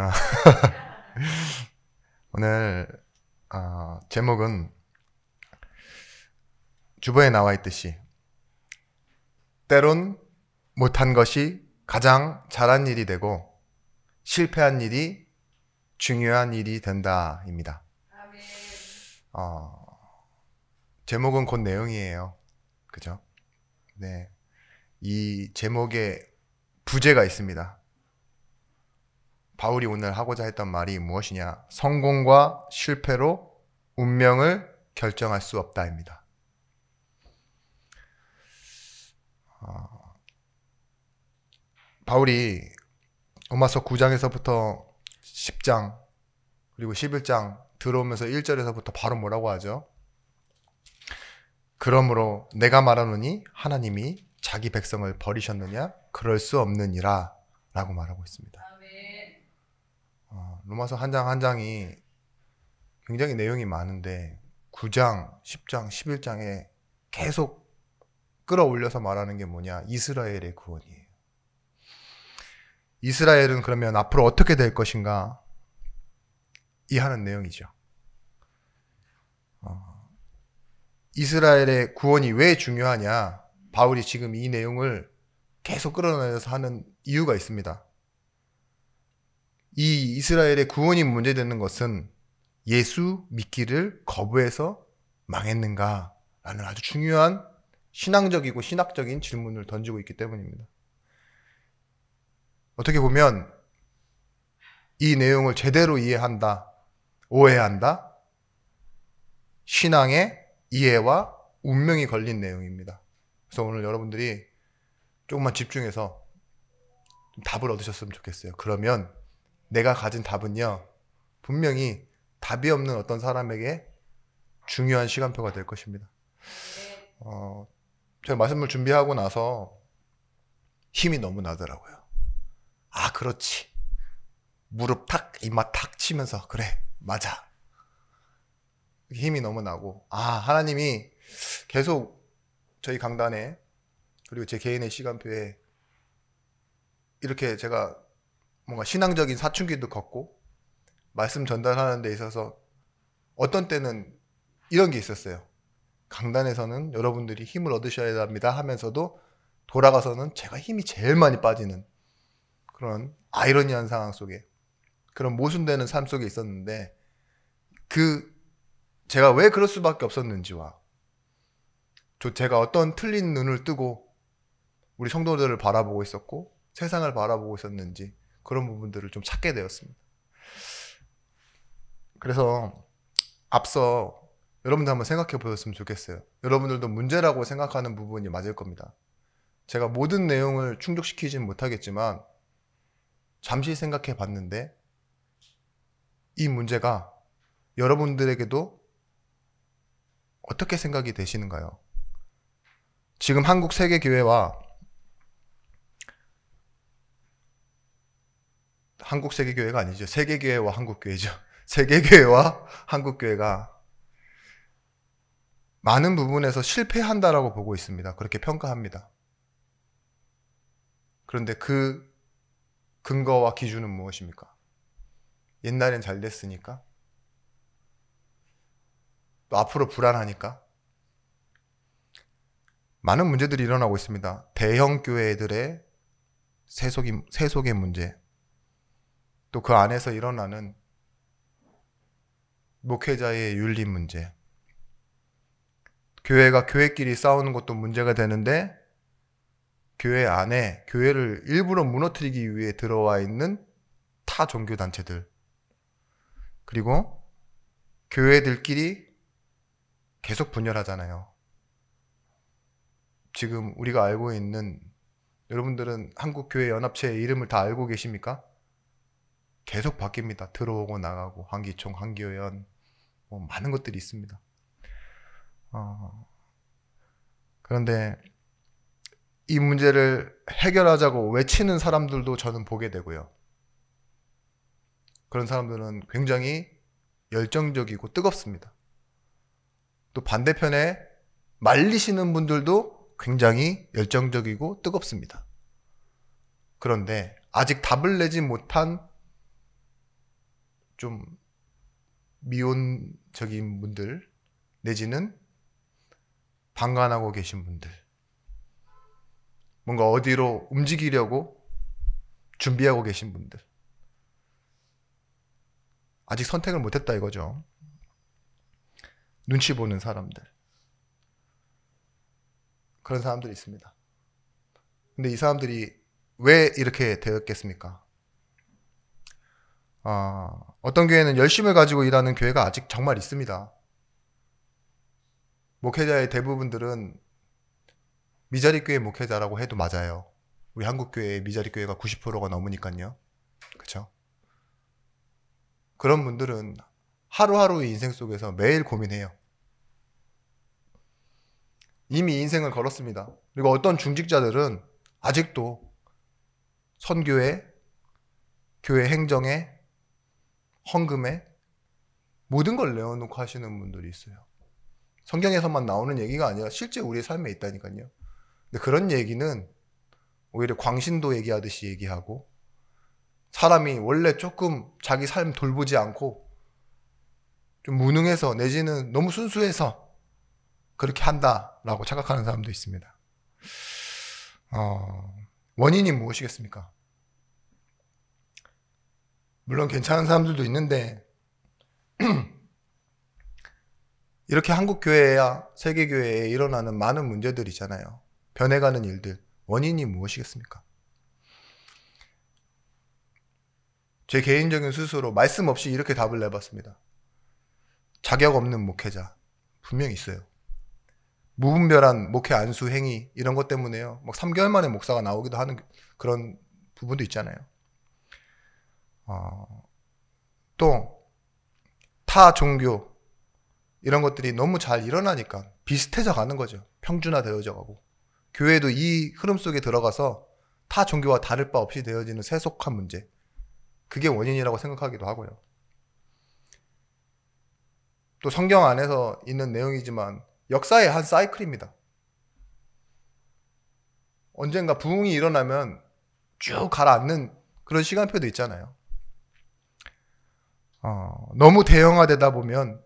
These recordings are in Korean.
아, 오늘 제목은 주보에 나와 있듯이 때론 못한 것이 가장 잘한 일이 되고 실패한 일이 중요한 일이 된다입니다. 제목은 곧 내용이에요. 그죠? 네. 이 제목에 부제가 있습니다. 바울이 오늘 하고자 했던 말이 무엇이냐? 성공과 실패로 운명을 결정할 수 없다입니다. 바울이 로마서 9장에서부터 10장 그리고 11장 들어오면서 1절에서부터 바로 뭐라고 하죠? 그러므로 내가 말하노니 하나님이 자기 백성을 버리셨느냐? 그럴 수 없느니라 라고 말하고 있습니다. 로마서 한 장 한 장이 굉장히 내용이 많은데 9장, 10장, 11장에 계속 끌어올려서 말하는 게 뭐냐? 이스라엘의 구원이에요. 이스라엘은 그러면 앞으로 어떻게 될 것인가? 이 하는 내용이죠. 이스라엘의 구원이 왜 중요하냐? 바울이 지금 이 내용을 계속 끌어내려서 하는 이유가 있습니다. 이 이스라엘의 구원이 문제되는 것은 예수 믿기를 거부해서 망했는가? 라는 아주 중요한 신앙적이고 신학적인 질문을 던지고 있기 때문입니다. 어떻게 보면 이 내용을 제대로 이해한다, 오해한다, 신앙의 이해와 운명이 걸린 내용입니다. 그래서 오늘 여러분들이 조금만 집중해서 좀 답을 얻으셨으면 좋겠어요. 그러면 내가 가진 답은요, 분명히 답이 없는 어떤 사람에게 중요한 시간표가 될 것입니다. 제가 말씀을 준비하고 나서 힘이 너무 나더라고요. 아, 그렇지. 무릎 탁, 이마 탁 치면서, 그래, 맞아. 힘이 너무 나고, 하나님이 계속 저희 강단에, 그리고 제 개인의 시간표에 이렇게 제가 뭔가 신앙적인 사춘기도 걷고, 말씀 전달하는 데 있어서 어떤 때는 이런 게 있었어요. 강단에서는 여러분들이 힘을 얻으셔야 합니다 하면서도 돌아가서는 제가 힘이 제일 많이 빠지는 그런 아이러니한 상황 속에, 그런 모순되는 삶 속에 있었는데, 제가 왜 그럴 수밖에 없었는지와 제가 어떤 틀린 눈을 뜨고 우리 성도들을 바라보고 있었고 세상을 바라보고 있었는지 그런 부분들을 좀 찾게 되었습니다. 그래서 앞서 여러분들 한번 생각해 보셨으면 좋겠어요. 여러분들도 문제라고 생각하는 부분이 맞을 겁니다. 제가 모든 내용을 충족시키진 못하겠지만 잠시 생각해 봤는데 이 문제가 여러분들에게도 어떻게 생각이 되시는가요? 지금 한국 세계교회와 한국 세계교회가 아니죠. 세계교회와 한국교회죠. 세계교회와 한국교회가 많은 부분에서 실패한다라고 보고 있습니다. 그렇게 평가합니다. 그런데 그 근거와 기준은 무엇입니까? 옛날엔 잘 됐으니까? 또 앞으로 불안하니까? 많은 문제들이 일어나고 있습니다. 대형 교회들의 세속의 문제, 또 그 안에서 일어나는 목회자의 윤리 문제, 교회가 교회끼리 싸우는 것도 문제가 되는데 교회 안에 교회를 일부러 무너뜨리기 위해 들어와 있는 타 종교단체들, 그리고 교회들끼리 계속 분열하잖아요. 지금 우리가 알고 있는, 여러분들은 한국교회연합체의 이름을 다 알고 계십니까? 계속 바뀝니다. 들어오고 나가고 한기총, 한기호연, 많은 것들이 있습니다. 그런데 이 문제를 해결하자고 외치는 사람들도 저는 보게 되고요. 그런 사람들은 굉장히 열정적이고 뜨겁습니다. 또 반대편에 말리시는 분들도 굉장히 열정적이고 뜨겁습니다. 그런데 아직 답을 내지 못한 좀 미온적인 분들 내지는 방관하고 계신 분들, 뭔가 어디로 움직이려고 준비하고 계신 분들, 아직 선택을 못했다 이거죠. 눈치 보는 사람들, 그런 사람들이 있습니다. 근데 이 사람들이 왜 이렇게 되었겠습니까? 어떤 교회는 열심을 가지고 일하는 교회가 아직 정말 있습니다. 목회자의 대부분들은 미자립 교회 목회자라고 해도 맞아요. 우리 한국 교회의 미자립 교회가 90%가 넘으니까요. 그렇죠? 그런 분들은 하루하루의 인생 속에서 매일 고민해요. 이미 인생을 걸었습니다. 그리고 어떤 중직자들은 아직도 선교에, 교회 행정에, 헌금에 모든 걸 내어놓고 하시는 분들이 있어요. 성경에서만 나오는 얘기가 아니라 실제 우리의 삶에 있다니까요. 근데 그런 얘기는 오히려 광신도 얘기하듯이 얘기하고, 사람이 원래 조금 자기 삶 돌보지 않고 좀 무능해서 내지는 너무 순수해서 그렇게 한다라고 착각하는 사람도 있습니다. 원인이 무엇이겠습니까? 물론 괜찮은 사람들도 있는데 이렇게 한국 교회야 세계 교회에 일어나는 많은 문제들 있잖아요. 변해가는 일들, 원인이 무엇이겠습니까? 제 개인적인 스스로 말씀 없이 이렇게 답을 내봤습니다. 자격 없는 목회자 분명히 있어요. 무분별한 목회 안수 행위 이런 것 때문에요. 막 3개월 만에 목사가 나오기도 하는 그런 부분도 있잖아요. 또 타 종교 이런 것들이 너무 잘 일어나니까 비슷해져 가는 거죠. 평준화되어져 가고, 교회도 이 흐름 속에 들어가서 타 종교와 다를 바 없이 되어지는 세속화 문제, 그게 원인이라고 생각하기도 하고요. 또 성경 안에서 있는 내용이지만 역사의 한 사이클입니다. 언젠가 부흥이 일어나면 쭉 가라앉는 그런 시간표도 있잖아요. 너무 대형화되다 보면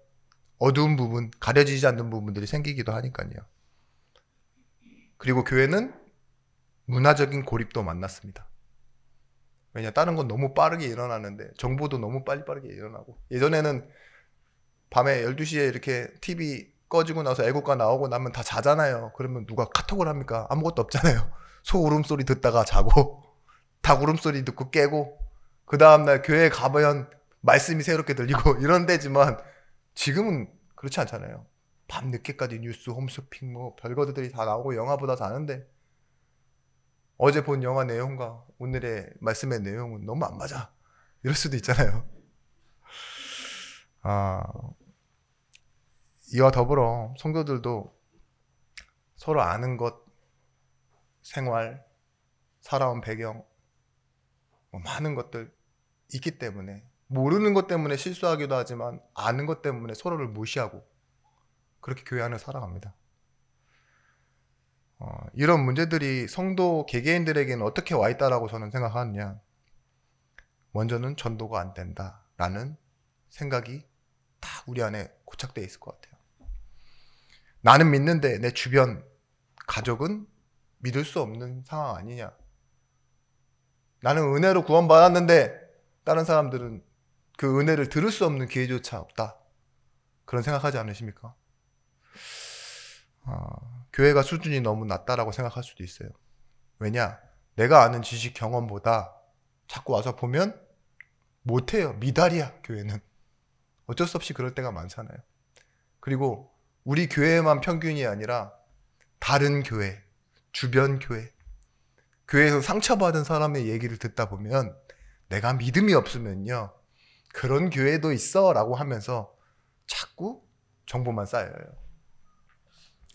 어두운 부분, 가려지지 않는 부분들이 생기기도 하니까요. 그리고 교회는 문화적인 고립도 만났습니다. 왜냐, 다른 건 너무 빠르게 일어나는데 정보도 너무 빠르게 일어나고, 예전에는 밤에 12시에 이렇게 TV 꺼지고 나서 애국가 나오고 나면 다 자잖아요. 그러면 누가 카톡을 합니까? 아무것도 없잖아요. 소 울음소리 듣다가 자고 닭 울음소리 듣고 깨고, 그 다음날 교회에 가면 말씀이 새롭게 들리고 이런 데지만, 지금은 그렇지 않잖아요. 밤 늦게까지 뉴스, 홈쇼핑 뭐 별거들이 다 나오고 영화보다 자는데, 어제 본 영화 내용과 오늘의 말씀의 내용은 너무 안 맞아, 이럴 수도 있잖아요. 이와 더불어 성도들도 서로 아는 것, 생활, 살아온 배경, 많은 것들 있기 때문에, 모르는 것 때문에 실수하기도 하지만 아는 것 때문에 서로를 무시하고 그렇게 교회 안을 살아갑니다. 이런 문제들이 성도 개개인들에게는 어떻게 와 있다라고 저는 생각하느냐, 먼저는 전도가 안 된다라는 생각이 다 우리 안에 고착되어 있을 것 같아요. 나는 믿는데 내 주변 가족은 믿을 수 없는 상황 아니냐. 나는 은혜로 구원받았는데 다른 사람들은 그 은혜를 들을 수 없는 기회조차 없다, 그런 생각하지 않으십니까? 교회가 수준이 너무 낮다라고 생각할 수도 있어요. 왜냐, 내가 아는 지식 경험보다 자꾸 와서 보면 못해요. 미달이야, 교회는. 어쩔 수 없이 그럴 때가 많잖아요. 그리고 우리 교회만 평균이 아니라 다른 교회, 주변 교회, 교회에서 상처받은 사람의 얘기를 듣다 보면 내가 믿음이 없으면요, 그런 교회도 있어 라고 하면서 자꾸 정보만 쌓여요.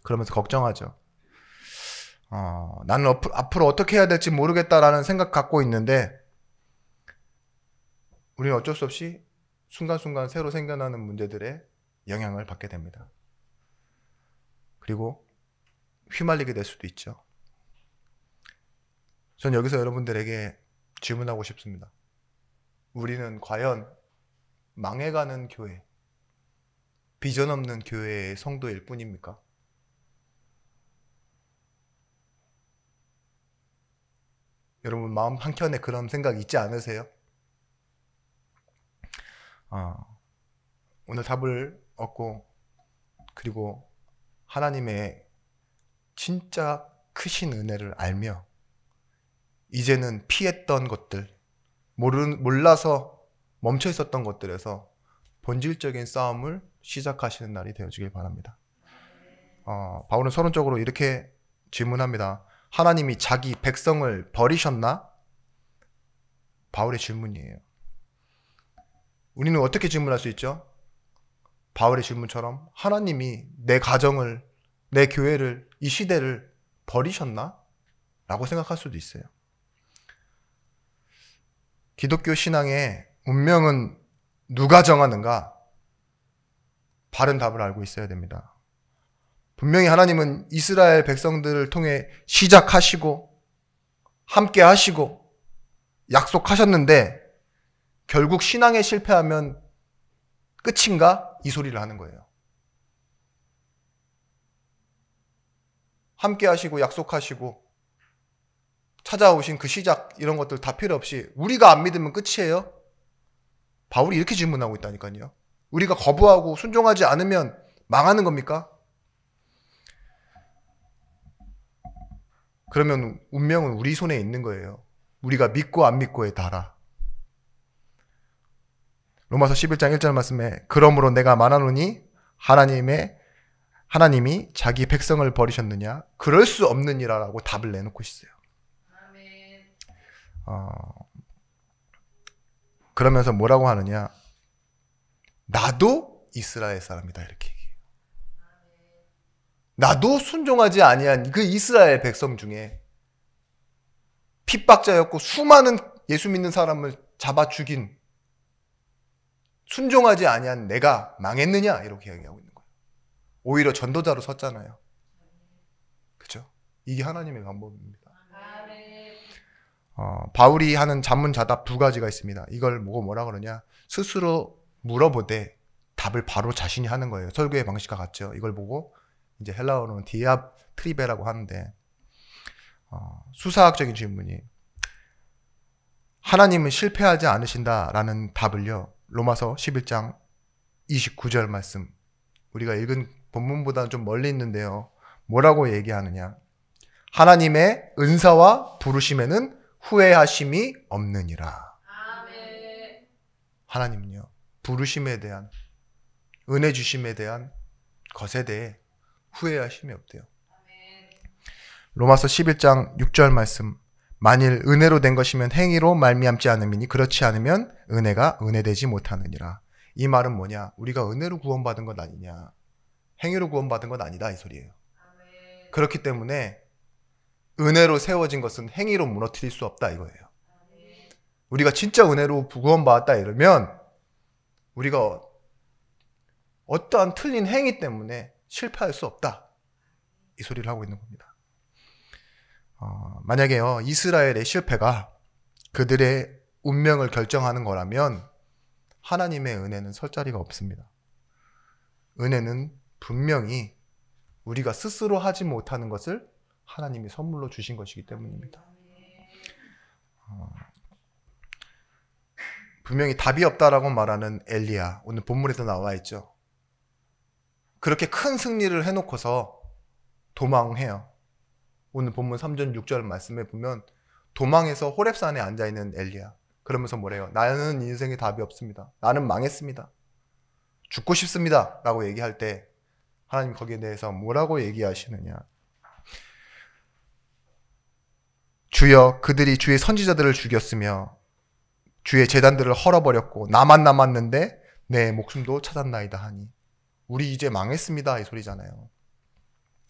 그러면서 걱정하죠. 나는 앞으로 어떻게 해야 될지 모르겠다라는 생각 갖고 있는데, 우리는 어쩔 수 없이 순간순간 새로 생겨나는 문제들에 영향을 받게 됩니다. 그리고 휘말리게 될 수도 있죠. 전 여기서 여러분들에게 질문하고 싶습니다. 우리는 과연 망해가는 교회, 비전 없는 교회의 성도일 뿐입니까? 여러분 마음 한켠에 그런 생각 있지 않으세요? 오늘 답을 얻고 그리고 하나님의 진짜 크신 은혜를 알며 이제는 피했던 것들, 몰라서 멈춰 있었던 것들에서 본질적인 싸움을 시작하시는 날이 되어주길 바랍니다. 바울은 서론적으로 이렇게 질문합니다. 하나님이 자기 백성을 버리셨나? 바울의 질문이에요. 우리는 어떻게 질문할 수 있죠? 바울의 질문처럼 하나님이 내 가정을, 내 교회를, 이 시대를 버리셨나? 라고 생각할 수도 있어요. 기독교 신앙의 운명은 누가 정하는가? 바른 답을 알고 있어야 됩니다. 분명히 하나님은 이스라엘 백성들을 통해 시작하시고 함께 하시고 약속하셨는데 결국 신앙에 실패하면 끝인가? 이 소리를 하는 거예요. 함께 하시고 약속하시고 찾아오신 그 시작 이런 것들 다 필요 없이 우리가 안 믿으면 끝이에요? 바울이 이렇게 질문하고 있다니까요. 우리가 거부하고 순종하지 않으면 망하는 겁니까? 그러면 운명은 우리 손에 있는 거예요. 우리가 믿고 안 믿고에 따라. 로마서 11장 1절 말씀에 그러므로 내가 말하노니 하나님이 자기 백성을 버리셨느냐? 그럴 수 없느니라라고 답을 내놓고 있어요. 그러면서 뭐라고 하느냐? 나도 이스라엘 사람이다 이렇게 얘기해요. 나도 순종하지 아니한 그 이스라엘 백성 중에 핍박자였고 수많은 예수 믿는 사람을 잡아 죽인 순종하지 아니한 내가 망했느냐 이렇게 얘기하고 있는 거예요. 오히려 전도자로 섰잖아요. 그렇죠? 이게 하나님의 방법입니다. 바울이 하는 자문자답 두 가지가 있습니다. 이걸 뭐라 그러냐? 스스로 물어보되 답을 바로 자신이 하는 거예요. 설교의 방식과 같죠. 이걸 보고 이제 헬라어로는 디압트리베라고 하는데 수사학적인 질문이 하나님은 실패하지 않으신다라는 답을요. 로마서 11장 29절 말씀 우리가 읽은 본문보다는 좀 멀리 있는데요. 뭐라고 얘기하느냐? 하나님의 은사와 부르심에는 후회하심이 없느니라. 아멘. 하나님은요. 부르심에 대한 은혜 주심에 대한 것에 대해 후회하심이 없대요. 아멘. 로마서 11장 6절 말씀 만일 은혜로 된 것이면 행위로 말미암지 않음이니 그렇지 않으면 은혜가 은혜되지 못하느니라. 이 말은 뭐냐? 우리가 은혜로 구원받은 것 아니냐? 행위로 구원받은 것 아니다 이 소리예요. 아멘. 그렇기 때문에 은혜로 세워진 것은 행위로 무너뜨릴 수 없다 이거예요. 아멘. 우리가 진짜 은혜로 구원받았다 이러면 우리가 어떠한 틀린 행위 때문에 실패할 수 없다 이 소리를 하고 있는 겁니다. 만약에요 이스라엘의 실패가 그들의 운명을 결정하는 거라면 하나님의 은혜는 설 자리가 없습니다. 은혜는 분명히 우리가 스스로 하지 못하는 것을 하나님이 선물로 주신 것이기 때문입니다. 분명히 답이 없다라고 말하는 엘리야 오늘 본문에도 나와 있죠. 그렇게 큰 승리를 해놓고서 도망해요. 오늘 본문 3절 6절 말씀에 보면 도망해서 호렙산에 앉아있는 엘리야. 그러면서 뭐래요? 나는 인생에 답이 없습니다. 나는 망했습니다. 죽고 싶습니다. 라고 얘기할 때 하나님 거기에 대해서 뭐라고 얘기하시느냐? 주여 그들이 주의 선지자들을 죽였으며 주의 제단들을 헐어버렸고 나만 남았는데 내 목숨도 찾았나이다 하니 우리 이제 망했습니다. 이 소리잖아요.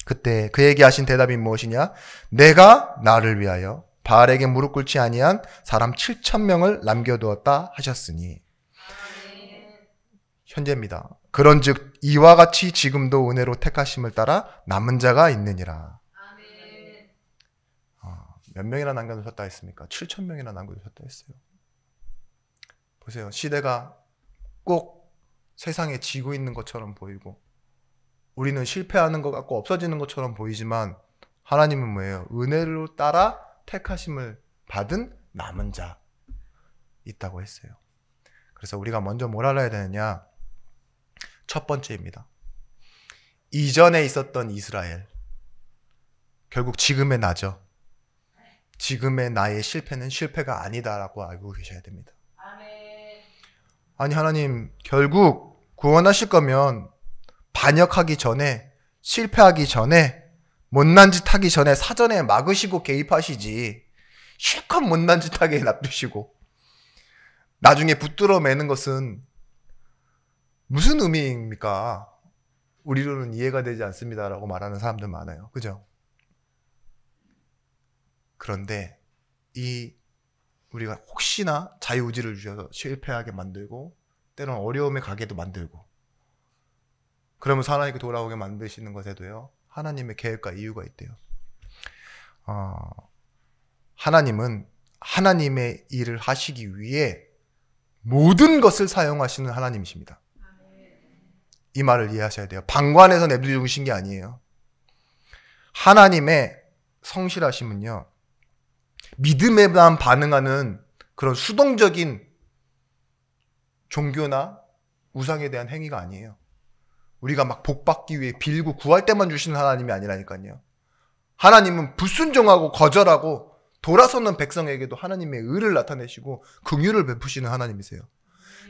그때 그에게 하신 대답이 무엇이냐? 내가 나를 위하여 바알에게 무릎 꿇지 아니한 사람 7,000명을 남겨두었다 하셨으니 현재입니다. 그런즉 이와 같이 지금도 은혜로 택하심을 따라 남은 자가 있느니라. 몇 명이나 남겨두셨다 했습니까? 7,000명이나 남겨두셨다 했어요. 보세요. 시대가 꼭 세상에 지고 있는 것처럼 보이고 우리는 실패하는 것 같고 없어지는 것처럼 보이지만 하나님은 뭐예요? 은혜로 따라 택하심을 받은 남은 자 있다고 했어요. 그래서 우리가 먼저 뭘 알아야 되느냐? 첫 번째입니다. 이전에 있었던 이스라엘, 결국 지금의 나죠. 지금의 나의 실패는 실패가 아니다라고 알고 계셔야 됩니다. 아니 하나님, 결국 구원하실 거면 반역하기 전에, 실패하기 전에, 못난 짓 하기 전에 사전에 막으시고 개입하시지, 실컷 못난 짓 하게 놔두시고 나중에 붙들어 매는 것은 무슨 의미입니까? 우리로는 이해가 되지 않습니다라고 말하는 사람들 많아요. 그죠? 그런데 우리가 혹시나 자유의지를 주셔서 실패하게 만들고 때로는 어려움에 가게도 만들고 그러면서 하나님께 돌아오게 만드시는 것에도요, 하나님의 계획과 이유가 있대요. 하나님은 하나님의 일을 하시기 위해 모든 것을 사용하시는 하나님이십니다. 이 말을 이해하셔야 돼요. 방관해서 내두신 게 아니에요. 하나님의 성실하심은요, 믿음에만 반응하는 그런 수동적인 종교나 우상에 대한 행위가 아니에요. 우리가 막 복받기 위해 빌고 구할 때만 주시는 하나님이 아니라니까요. 하나님은 불순종하고 거절하고 돌아서는 백성에게도 하나님의 의를 나타내시고 긍휼을 베푸시는 하나님이세요.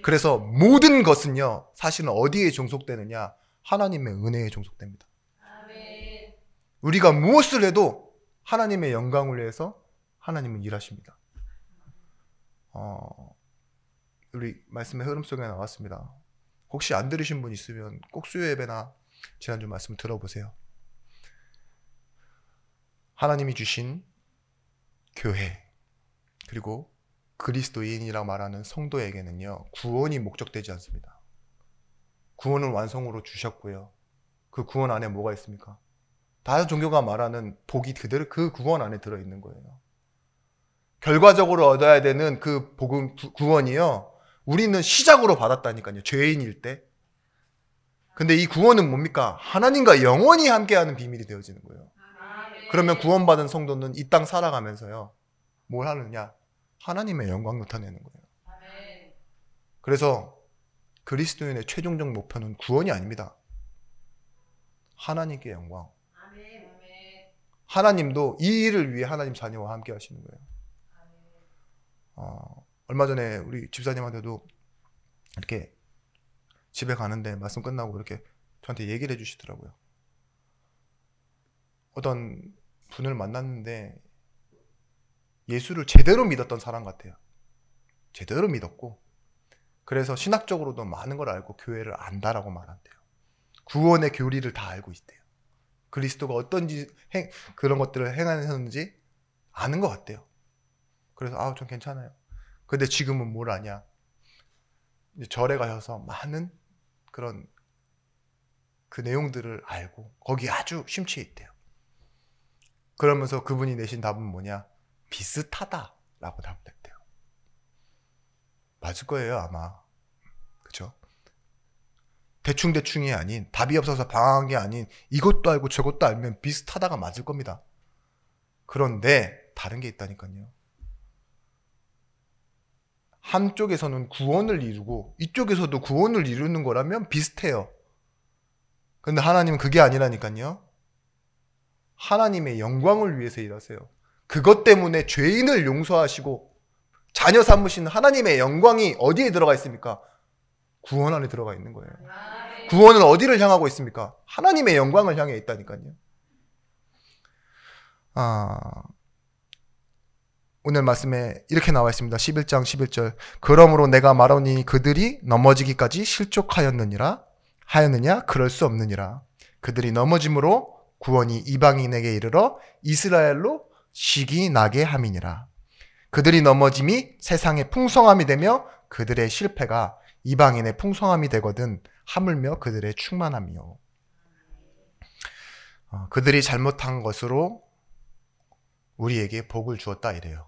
그래서 모든 것은요, 사실은 어디에 종속되느냐? 하나님의 은혜에 종속됩니다. 우리가 무엇을 해도 하나님의 영광을 위해서 하나님은 일하십니다. 우리 말씀의 흐름 속에 나왔습니다. 혹시 안 들으신 분 있으면 꼭 수요 예배나 지난주 말씀 들어보세요. 하나님이 주신 교회, 그리고 그리스도인이라고 말하는 성도에게는요, 구원이 목적되지 않습니다. 구원은 완성으로 주셨고요. 그 구원 안에 뭐가 있습니까? 다른 종교가 말하는 복이 그대로 그 구원 안에 들어있는 거예요. 결과적으로 얻어야 되는 그 복음, 구원이요, 우리는 시작으로 받았다니까요. 죄인일 때. 근데 이 구원은 뭡니까? 하나님과 영원히 함께하는 비밀이 되어지는 거예요. 그러면 구원받은 성도는 이 땅 살아가면서요, 뭘 하느냐? 하나님의 영광 나타내는 거예요. 그래서 그리스도인의 최종적 목표는 구원이 아닙니다. 하나님께 영광. 하나님도 이 일을 위해 하나님 자녀와 함께 하시는 거예요. 얼마 전에 우리 집사님한테도 이렇게 집에 가는데 말씀 끝나고 이렇게 저한테 얘기를 해주시더라고요. 어떤 분을 만났는데 예수를 제대로 믿었던 사람 같아요. 제대로 믿었고, 그래서 신학적으로도 많은 걸 알고 교회를 안다라고 말한대요. 구원의 교리를 다 알고 있대요. 그리스도가 어떤지 그런 것들을 행하셨는지 아는 것 같대요. 그래서 전 괜찮아요. 근데 지금은 뭘 아냐? 이제 절에 가셔서 많은 그런 그 내용들을 알고 거기 아주 심취해 있대요. 그러면서 그분이 내신 답은 뭐냐? 비슷하다라고 답했대요. 맞을 거예요, 아마. 그렇죠? 대충대충이 아닌, 답이 없어서 방황한 게 아닌, 이것도 알고 저것도 알면 비슷하다가 맞을 겁니다. 그런데 다른 게 있다니까요. 한쪽에서는 구원을 이루고 이쪽에서도 구원을 이루는 거라면 비슷해요. 근데 하나님은 그게 아니라니까요. 하나님의 영광을 위해서 일하세요. 그것 때문에 죄인을 용서하시고 자녀 삼으시는 하나님의 영광이 어디에 들어가 있습니까? 구원 안에 들어가 있는 거예요. 구원은 어디를 향하고 있습니까? 하나님의 영광을 향해 있다니까요. 오늘 말씀에 이렇게 나와 있습니다. 11장 11절. 그러므로 내가 말하니 그들이 넘어지기까지 실족하였느니라. 하였느냐? 그럴 수 없느니라. 그들이 넘어짐으로 구원이 이방인에게 이르러 이스라엘로 식이 나게 함이니라. 그들이 넘어짐이 세상의 풍성함이 되며 그들의 실패가 이방인의 풍성함이 되거든 하물며 그들의 충만함이요. 그들이 잘못한 것으로 우리에게 복을 주었다 이래요.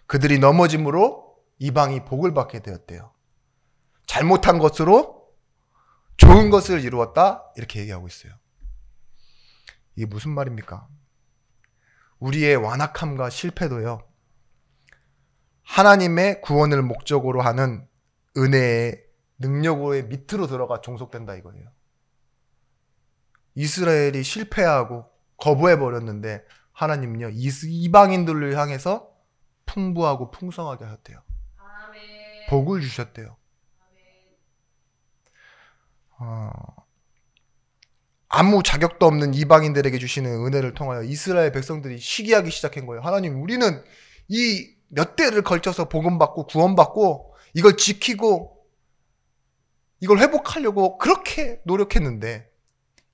그들이 넘어짐으로 이방이 복을 받게 되었대요. 잘못한 것으로 좋은 것을 이루었다. 이렇게 얘기하고 있어요. 이게 무슨 말입니까? 우리의 완악함과 실패도요, 하나님의 구원을 목적으로 하는 은혜의 능력으로의 밑으로 들어가 종속된다 이거예요. 이스라엘이 실패하고 거부해버렸는데 하나님은요, 이방인들을 향해서 풍부하고 풍성하게 하셨대요. 아멘. 복을 주셨대요. 아무 자격도 없는 이방인들에게 주시는 은혜를 통하여 이스라엘 백성들이 시기하기 시작한 거예요. 하나님, 우리는 이 몇 대를 걸쳐서 복음받고 구원받고 이걸 지키고 이걸 회복하려고 그렇게 노력했는데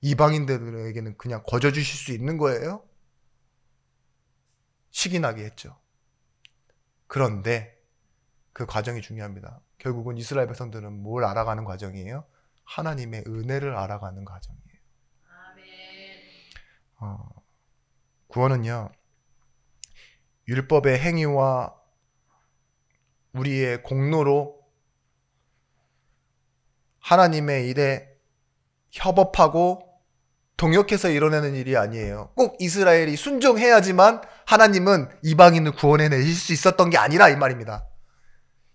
이방인들에게는 그냥 거저 주실 수 있는 거예요? 시기나게 했죠. 그런데 그 과정이 중요합니다. 결국은 이스라엘 백성들은 뭘 알아가는 과정이에요? 하나님의 은혜를 알아가는 과정이에요. 아멘. 구원은요, 율법의 행위와 우리의 공로로 하나님의 일에 협업하고 동역해서 이뤄내는 일이 아니에요. 꼭 이스라엘이 순종해야지만 하나님은 이방인을 구원해내실 수 있었던 게 아니라 이 말입니다.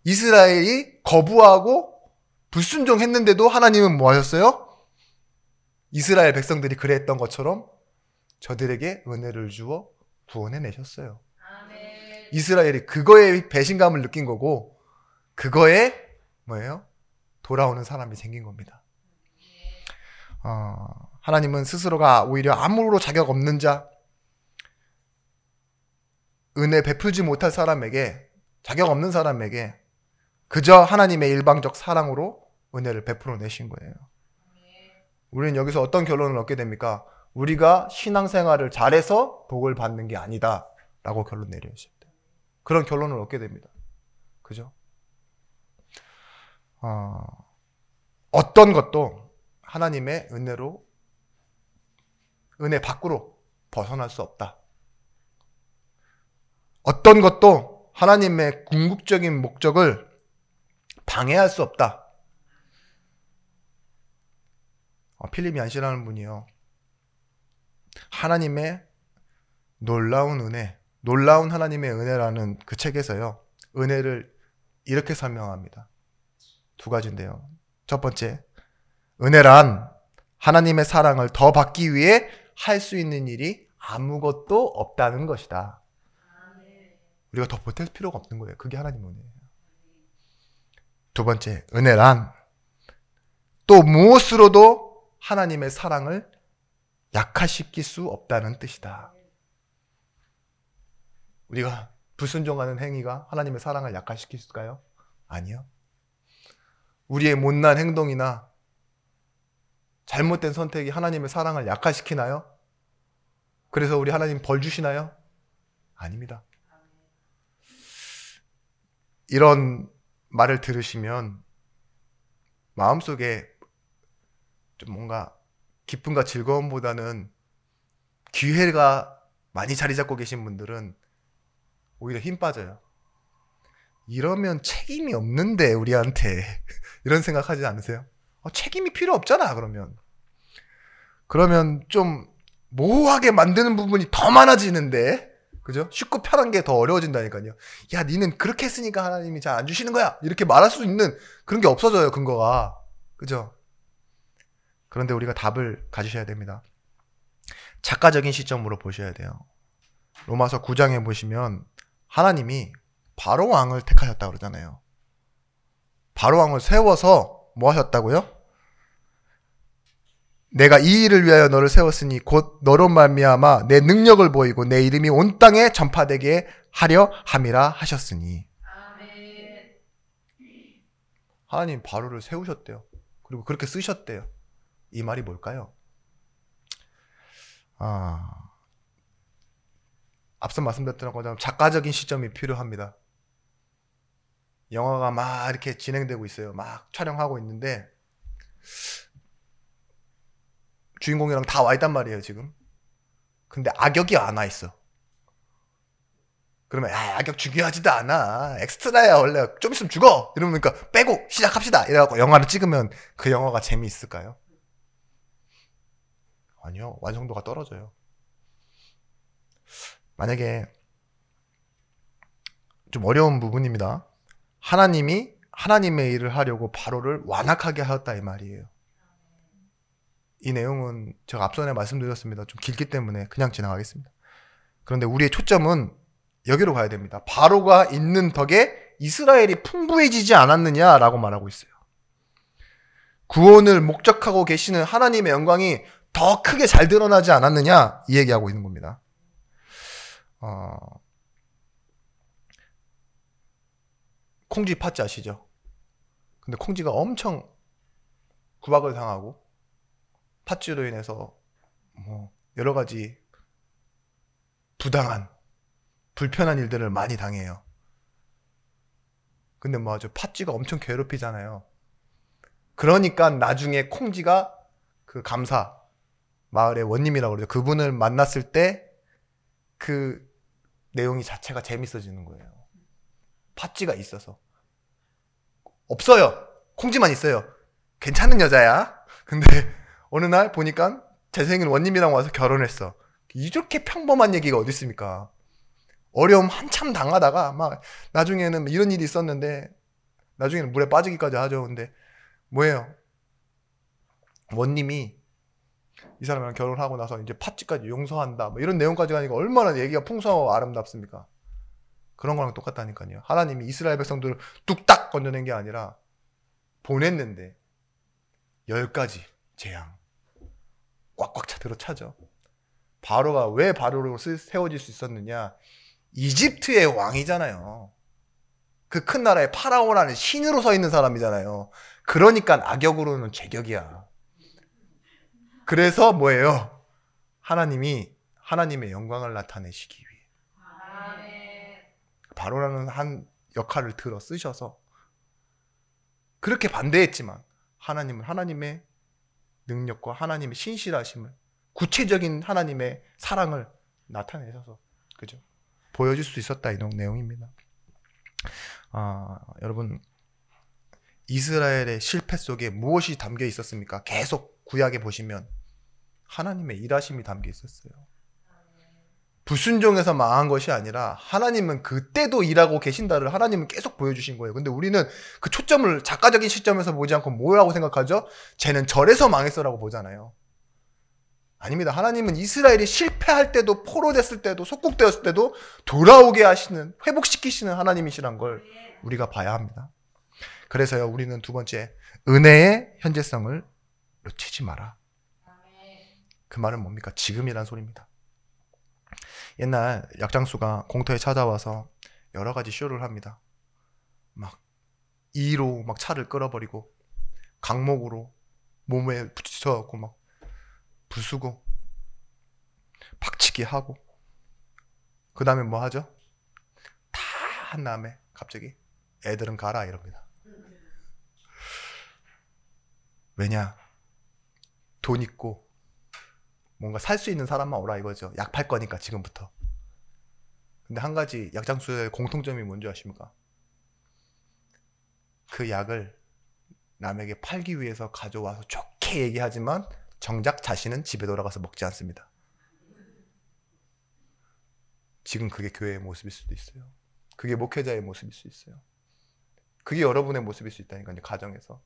이스라엘이 거부하고 불순종했는데도 하나님은 뭐 하셨어요? 이스라엘 백성들이 그랬던 것처럼 저들에게 은혜를 주어 구원해내셨어요. 아멘. 이스라엘이 그거에 배신감을 느낀 거고 그거에 뭐예요? 돌아오는 사람이 생긴 겁니다. 하나님은 스스로가 오히려 아무로 자격 없는 자, 은혜 베풀지 못할 사람에게, 자격 없는 사람에게 그저 하나님의 일방적 사랑으로 은혜를 베풀어 내신 거예요. 우리는 여기서 어떤 결론을 얻게 됩니까? 우리가 신앙생활을 잘해서 복을 받는 게 아니다 라고 결론 내려주실 때 그런 결론을 얻게 됩니다. 그죠? 어떤 것도 하나님의 은혜로, 은혜 밖으로 벗어날 수 없다. 어떤 것도 하나님의 궁극적인 목적을 방해할 수 없다. 필립 얀시라는 분이요, 하나님의 놀라운 은혜, 놀라운 하나님의 은혜라는 그 책에서요, 은혜를 이렇게 설명합니다. 두 가지인데요. 첫 번째, 은혜란 하나님의 사랑을 더 받기 위해 할 수 있는 일이 아무것도 없다는 것이다. 우리가 더 보탤 필요가 없는 거예요. 그게 하나님의 은혜예요. 두 번째, 은혜란 또 무엇으로도 하나님의 사랑을 약화시킬 수 없다는 뜻이다. 우리가 불순종하는 행위가 하나님의 사랑을 약화시킬까요? 아니요. 우리의 못난 행동이나 잘못된 선택이 하나님의 사랑을 약화시키나요? 그래서 우리 하나님 벌 주시나요? 아닙니다. 이런 말을 들으시면 마음속에 좀 뭔가 기쁨과 즐거움보다는 기회가 많이 자리 잡고 계신 분들은 오히려 힘 빠져요. 이러면 책임이 없는데 우리한테 이런 생각하지 않으세요? 책임이 필요 없잖아. 그러면 좀 모호하게 만드는 부분이 더 많아지는데, 그죠? 쉽고 편한 게 더 어려워진다니까요. 야, 니는 그렇게 했으니까 하나님이 잘 안 주시는 거야, 이렇게 말할 수 있는 그런 게 없어져요, 근거가. 그죠? 그런데 우리가 답을 가지셔야 됩니다. 작가적인 시점으로 보셔야 돼요. 로마서 9장에 보시면 하나님이 바로 왕을 택하셨다고 그러잖아요. 바로 왕을 세워서 뭐 하셨다고요? 내가 이 일을 위하여 너를 세웠으니 곧 너로 말미암아 내 능력을 보이고 내 이름이 온 땅에 전파되게 하려 함이라 하셨으니. 아멘. 하나님 바로를 세우셨대요. 그리고 그렇게 쓰셨대요. 이 말이 뭘까요? 앞서 말씀드렸던 것처럼 작가적인 시점이 필요합니다. 영화가 막 이렇게 진행되고 있어요. 막 촬영하고 있는데 주인공이랑 다 와 있단 말이에요, 지금. 근데 악역이 안 와 있어. 그러면 악역 중요하지도 않아. 엑스트라야 원래. 좀 있으면 죽어. 이러니까 빼고 시작합시다. 이래갖고 영화를 찍으면 그 영화가 재미있을까요? 아니요. 완성도가 떨어져요. 만약에 좀 어려운 부분입니다. 하나님이 하나님의 일을 하려고 바로를 완악하게 하였다 이 말이에요. 이 내용은 제가 앞전에 말씀드렸습니다. 좀 길기 때문에 그냥 지나가겠습니다. 그런데 우리의 초점은 여기로 가야 됩니다. 바로가 있는 덕에 이스라엘이 풍부해지지 않았느냐라고 말하고 있어요. 구원을 목적하고 계시는 하나님의 영광이 더 크게 잘 드러나지 않았느냐 이 얘기하고 있는 겁니다. 콩쥐 팥쥐 아시죠? 근데 콩쥐가 엄청 구박을 당하고 팥쥐로 인해서 뭐 여러 가지 부당한 불편한 일들을 많이 당해요. 근데 뭐 아주 팥쥐가 엄청 괴롭히잖아요. 그러니까 나중에 콩쥐가 그 감사 마을의 원님이라고 그러죠. 그분을 만났을 때 그 내용이 자체가 재밌어지는 거예요. 팥쥐가 있어서. 없어요. 콩쥐만 있어요. 괜찮은 여자야. 근데 어느 날 보니까 잘생긴 원님이랑 와서 결혼했어. 이렇게 평범한 얘기가 어디 있습니까? 어려움 한참 당하다가 막 나중에는 이런 일이 있었는데 나중에는 물에 빠지기까지 하죠. 근데 뭐예요? 원님이 이 사람이랑 결혼하고 나서 이제 팥쥐까지 용서한다. 뭐 이런 내용까지 가니까 얼마나 얘기가 풍성하고 아름답습니까? 그런 거랑 똑같다니까요. 하나님이 이스라엘 백성들을 뚝딱 건져낸 게 아니라 보냈는데 10가지 재앙 꽉꽉 들어차죠. 바로가 왜 바로로 세워질 수 있었느냐? 이집트의 왕이잖아요. 그 큰 나라의 파라오라는 신으로 서 있는 사람이잖아요. 그러니까 악역으로는 제격이야. 그래서 뭐예요? 하나님이 하나님의 영광을 나타내시기 위해 바로라는 한 역할을 들어 쓰셔서 그렇게 반대했지만 하나님은 하나님의 능력과 하나님의 신실하심을 구체적인 하나님의 사랑을 나타내셔서 그죠? 보여줄 수 있었다 이 내용입니다. 여러분 이스라엘의 실패 속에 무엇이 담겨 있었습니까? 계속 구약에 보시면 하나님의 일하심이 담겨 있었어요. 불순종해서 망한 것이 아니라 하나님은 그때도 일하고 계신다를 하나님은 계속 보여주신 거예요. 근데 우리는 그 초점을 작가적인 시점에서 보지 않고 뭐라고 생각하죠? 쟤는 절에서 망했어라고 보잖아요. 아닙니다. 하나님은 이스라엘이 실패할 때도 포로됐을 때도 속국되었을 때도 돌아오게 하시는 회복시키시는 하나님이시란 걸 우리가 봐야 합니다. 그래서요 우리는 두 번째 은혜의 현재성을 놓치지 마라. 그 말은 뭡니까? 지금이란 소리입니다. 옛날 약장수가 공터에 찾아와서 여러 가지 쇼를 합니다. 막 이로 막 차를 끌어버리고 강목으로 몸에 붙여갖고 막 부수고 박치기 하고 그 다음에 뭐 하죠? 다 한 다음에 갑자기 애들은 가라 이럽니다. 왜냐? 돈 있고 뭔가 살 수 있는 사람만 오라 이거죠. 약 팔 거니까 지금부터. 근데 한 가지 약장수의 공통점이 뭔지 아십니까? 그 약을 남에게 팔기 위해서 가져와서 좋게 얘기하지만 정작 자신은 집에 돌아가서 먹지 않습니다. 지금 그게 교회의 모습일 수도 있어요. 그게 목회자의 모습일 수 있어요. 그게 여러분의 모습일 수 있다니까요. 가정에서.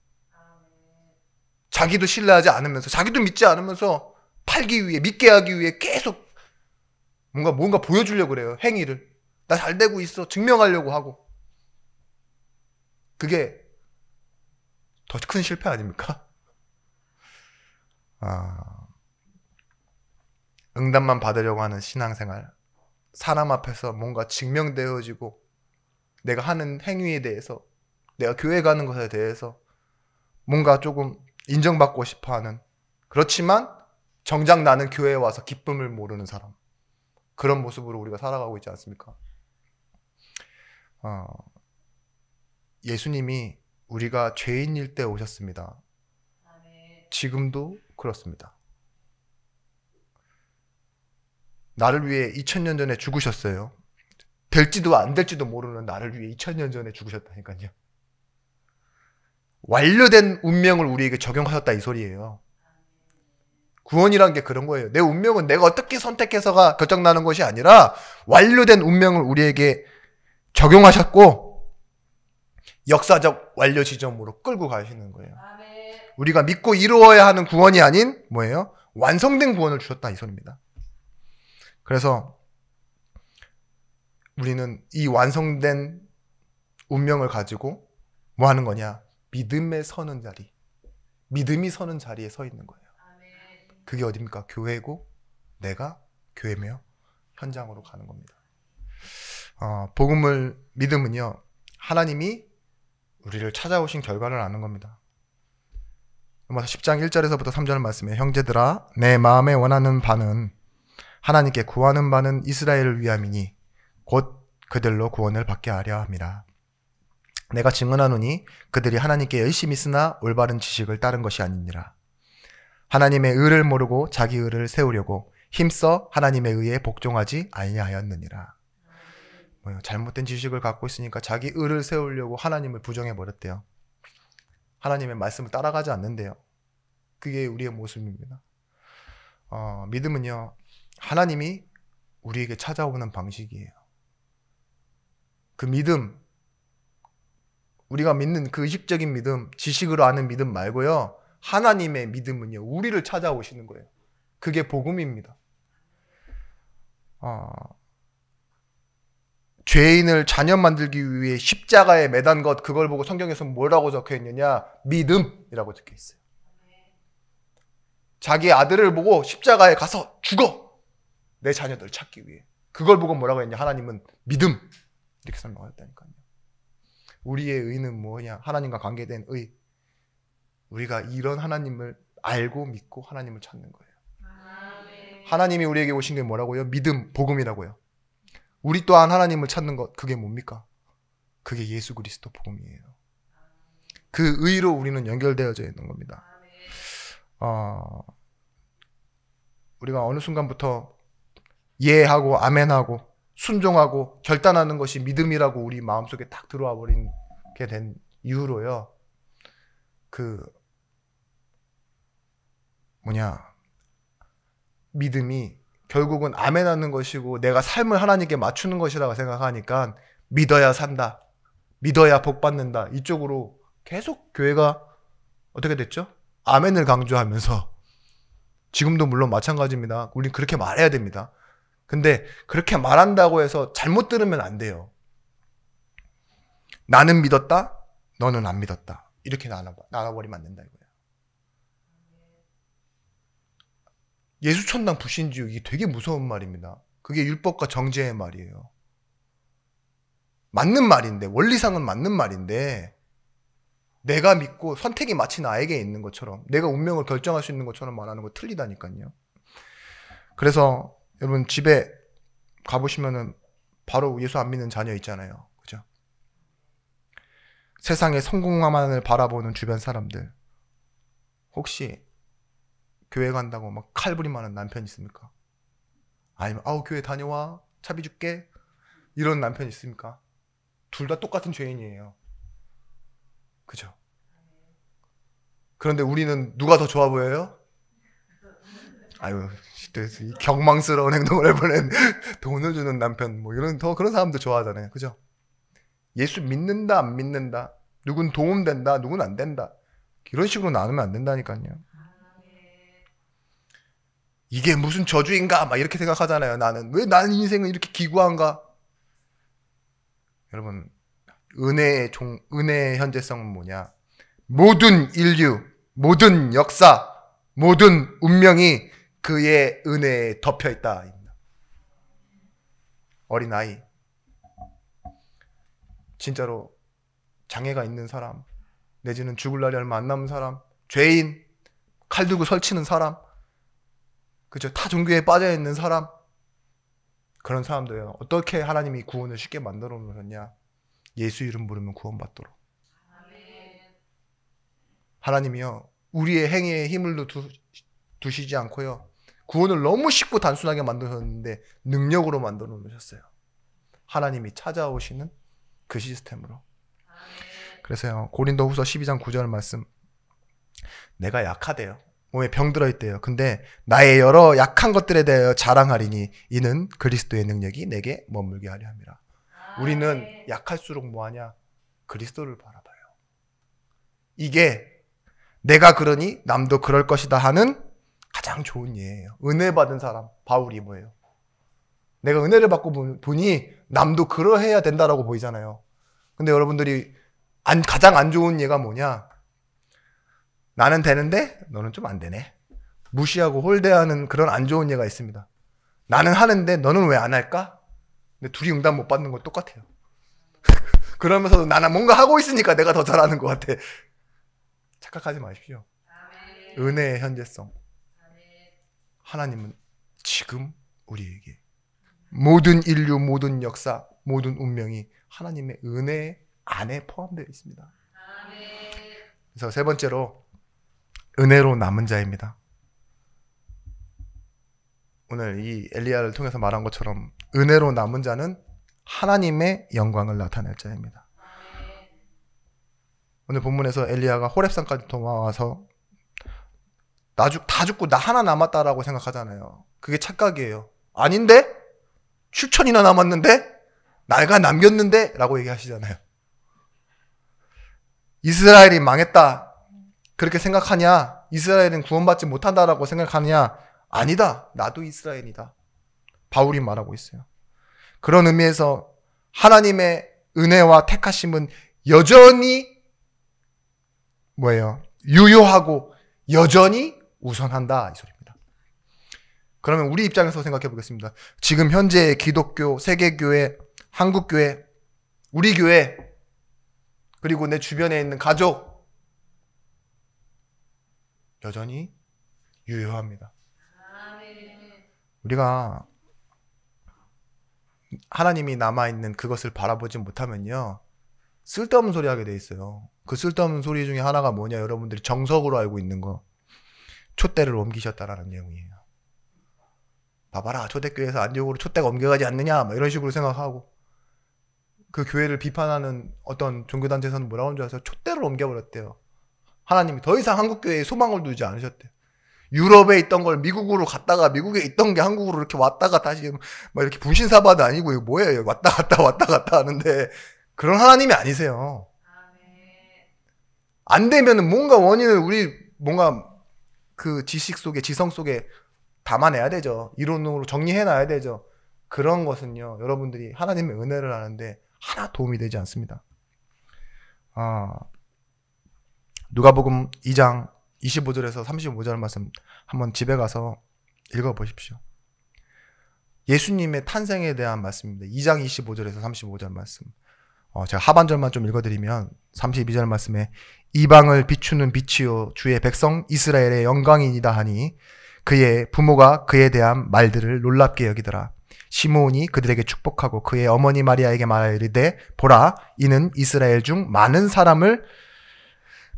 자기도 신뢰하지 않으면서 자기도 믿지 않으면서 팔기 위해 믿게 하기 위해 계속 뭔가 보여주려고 그래요. 행위를. 나 잘 되고 있어. 증명하려고 하고. 그게 더 큰 실패 아닙니까? 응답만 받으려고 하는 신앙생활. 사람 앞에서 뭔가 증명되어지고 내가 하는 행위에 대해서 내가 교회 가는 것에 대해서 뭔가 조금 인정받고 싶어하는 그렇지만 정작 나는 교회에 와서 기쁨을 모르는 사람. 그런 모습으로 우리가 살아가고 있지 않습니까? 예수님이 우리가 죄인일 때 오셨습니다. 지금도 그렇습니다. 나를 위해 2000년 전에 죽으셨어요. 될지도 안 될지도 모르는 나를 위해 2000년 전에 죽으셨다니까요. 완료된 운명을 우리에게 적용하셨다 이 소리예요. 구원이란 게 그런 거예요. 내 운명은 내가 어떻게 선택해서가 결정나는 것이 아니라 완료된 운명을 우리에게 적용하셨고 역사적 완료 지점으로 끌고 가시는 거예요. 아멘. 우리가 믿고 이루어야 하는 구원이 아닌 뭐예요? 완성된 구원을 주셨다 이 소리입니다. 그래서 우리는 이 완성된 운명을 가지고 뭐 하는 거냐? 믿음에 서는 자리, 믿음이 서는 자리에 서 있는 거예요. 그게 어딥니까? 교회고 내가 교회며 현장으로 가는 겁니다. 복음을 믿음은요, 하나님이 우리를 찾아오신 결과를 아는 겁니다. 로마서 10장 1절에서부터 3절 말씀에 형제들아 내 마음에 원하는 바는 하나님께 구하는 바는 이스라엘을 위함이니 곧 그들로 구원을 받게 하려 함이라. 내가 증언하노니 그들이 하나님께 열심히 쓰나 올바른 지식을 따른 것이 아니니라. 하나님의 의를 모르고 자기 의를 세우려고 힘써 하나님의 의에 복종하지 아니하였느니라. 뭐요? 잘못된 지식을 갖고 있으니까 자기 의를 세우려고 하나님을 부정해버렸대요. 하나님의 말씀을 따라가지 않는데요. 그게 우리의 모습입니다. 믿음은요, 하나님이 우리에게 찾아오는 방식이에요. 그 믿음, 우리가 믿는 그 의식적인 믿음, 지식으로 아는 믿음 말고요, 하나님의 믿음은요, 우리를 찾아오시는 거예요. 그게 복음입니다. 죄인을 자녀 만들기 위해 십자가에 매단 것, 그걸 보고 성경에서 뭐라고 적혀 있느냐? 믿음이라고 적혀 있어요. 자기 아들을 보고 십자가에 가서 죽어! 내 자녀들 찾기 위해. 그걸 보고 뭐라고 했냐? 하나님은 믿음! 이렇게 설명하셨다니까요. 우리의 의는 뭐냐? 하나님과 관계된 의. 우리가 이런 하나님을 알고 믿고 하나님을 찾는 거예요. 하나님이 우리에게 오신 게 뭐라고요? 믿음, 복음이라고요. 우리 또한 하나님을 찾는 것, 그게 뭡니까? 그게 예수 그리스도 복음이에요. 그 의로 우리는 연결되어져 있는 겁니다. 우리가 어느 순간부터 예하고 아멘하고 순종하고 결단하는 것이 믿음이라고 우리 마음속에 딱 들어와 버리게 된 이후로요, 믿음이 결국은 아멘하는 것이고 내가 삶을 하나님께 맞추는 것이라고 생각하니까 믿어야 산다, 믿어야 복 받는다, 이쪽으로 계속 교회가 어떻게 됐죠? 아멘을 강조하면서, 지금도 물론 마찬가지입니다. 우린 그렇게 말해야 됩니다. 근데 그렇게 말한다고 해서 잘못 들으면 안 돼요. 나는 믿었다, 너는 안 믿었다, 이렇게 나눠버리면 안 된다 이거예요. 예수천당 불신지요, 이게 되게 무서운 말입니다. 그게 율법과 정죄의 말이에요. 맞는 말인데, 원리상은 맞는 말인데, 내가 믿고 선택이 마치 나에게 있는 것처럼, 내가 운명을 결정할 수 있는 것처럼 말하는 거 틀리다니까요. 그래서 여러분 집에 가보시면은 바로 예수 안 믿는 자녀 있잖아요. 그죠? 세상의 성공만을 바라보는 주변 사람들, 혹시 교회 간다고 막 칼부림하는 남편 있습니까? 아니면 교회 다녀와, 차비 줄게, 이런 남편 있습니까? 둘 다 똑같은 죄인이에요. 그죠? 그런데 우리는 누가 더 좋아 보여요? 이 경망스러운 행동을 해보는 돈을 주는 남편, 뭐 그런 사람도 좋아하잖아요. 그죠? 예수 믿는다 안 믿는다, 누군 도움된다 누군 안 된다, 이런 식으로 나누면 안 된다니까요. 이게 무슨 저주인가 막 이렇게 생각하잖아요. 왜 나는 인생은 이렇게 기구한가? 여러분, 은혜의 현재성은 뭐냐? 모든 인류, 모든 역사, 모든 운명이 그의 은혜에 덮여있다. 어린아이, 진짜로 장애가 있는 사람, 내지는 죽을 날이 얼마 안 남은 사람, 죄인, 칼 들고 설치는 사람, 그죠? 타 종교에 빠져있는 사람, 그런 사람들요, 어떻게 하나님이 구원을 쉽게 만들어 놓으셨냐? 예수 이름 부르면 구원받도록. 하나님이요, 우리의 행위에 힘을 두시지 않고요, 구원을 너무 쉽고 단순하게 만드셨는데 능력으로 만들어 놓으셨어요. 하나님이 찾아오시는 그 시스템으로. 그래서요, 고린도후서 12장 9절 말씀, 내가 약하대요. 몸에 병 들어있대요. 근데 나의 여러 약한 것들에 대하여 자랑하리니 이는 그리스도의 능력이 내게 머물게 하려 함이라. 우리는 약할수록 뭐하냐? 그리스도를 바라봐요. 이게 내가 그러니 남도 그럴 것이다 하는 가장 좋은 예예요. 은혜 받은 사람, 바울이 뭐예요? 내가 은혜를 받고 보니 남도 그러해야 된다라고 보이잖아요. 근데 여러분들이 가장 안 좋은 예가 뭐냐? 나는 되는데 너는 좀 안 되네. 무시하고 홀대하는 그런 안 좋은 예가 있습니다. 나는 하는데 너는 왜 안 할까? 근데 둘이 응답 못 받는 건 똑같아요. 그러면서도 나는 뭔가 하고 있으니까 내가 더 잘하는 것 같아. 착각하지 마십시오. 은혜의 현재성. 하나님은 지금 우리에게 모든 인류, 모든 역사, 모든 운명이 하나님의 은혜 안에 포함되어 있습니다. 그래서 세 번째로 은혜로 남은 자입니다. 오늘 이 엘리야를 통해서 말한 것처럼 은혜로 남은 자는 하나님의 영광을 나타낼 자입니다. 오늘 본문에서 엘리야가 호렙산까지 도망와서 다 죽고 나 하나 남았다라고 생각하잖아요. 그게 착각이에요. 아닌데? 7천이나 남았는데? 나가 남겼는데? 라고 얘기하시잖아요. 이스라엘이 망했다. 그렇게 생각하냐? 이스라엘은 구원받지 못한다라고 생각하냐? 아니다. 나도 이스라엘이다. 바울이 말하고 있어요. 그런 의미에서 하나님의 은혜와 택하심은 여전히 뭐예요? 유효하고 여전히 우선한다 이 소리입니다. 그러면 우리 입장에서 생각해 보겠습니다. 지금 현재 기독교, 세계교회, 한국교회, 우리 교회, 그리고 내 주변에 있는 가족 여전히 유효합니다. 우리가 하나님이 남아있는 그것을 바라보지 못하면요, 쓸데없는 소리 하게 돼 있어요. 그 쓸데없는 소리 중에 하나가 뭐냐? 여러분들이 정석으로 알고 있는 거, 촛대를 옮기셨다라는 내용이에요. 봐봐라, 초대교회에서 안디옥으로 촛대가 옮겨가지 않느냐, 막 이런 식으로 생각하고, 그 교회를 비판하는 어떤 종교단체에서는 뭐라고 하는 줄 아세요? 촛대를 옮겨버렸대요. 하나님이 더 이상 한국교회에 소망을 두지 않으셨대요. 유럽에 있던 걸 미국으로 갔다가, 미국에 있던 게 한국으로 이렇게 왔다가 다시 막 이렇게 분신사바도 아니고 이거 뭐예요? 왔다 갔다 하는데 그런 하나님이 아니세요. 안 되면은 뭔가 원인을 우리 뭔가 그 지식 속에, 지성 속에 담아내야 되죠. 이론으로 정리해놔야 되죠. 그런 것은요, 여러분들이 하나님의 은혜를 아는데 하나 도움이 되지 않습니다. 누가복음 2장 25절에서 35절 말씀 한번 집에 가서 읽어보십시오. 예수님의 탄생에 대한 말씀입니다. 2장 25절에서 35절 말씀. 제가 하반절만 좀 읽어드리면 32절 말씀에 이방을 비추는 빛이요 주의 백성 이스라엘의 영광이니이다 하니 그의 부모가 그에 대한 말들을 놀랍게 여기더라. 시므온이 그들에게 축복하고 그의 어머니 마리아에게 말하이르되 보라 이는 이스라엘 중 많은 사람을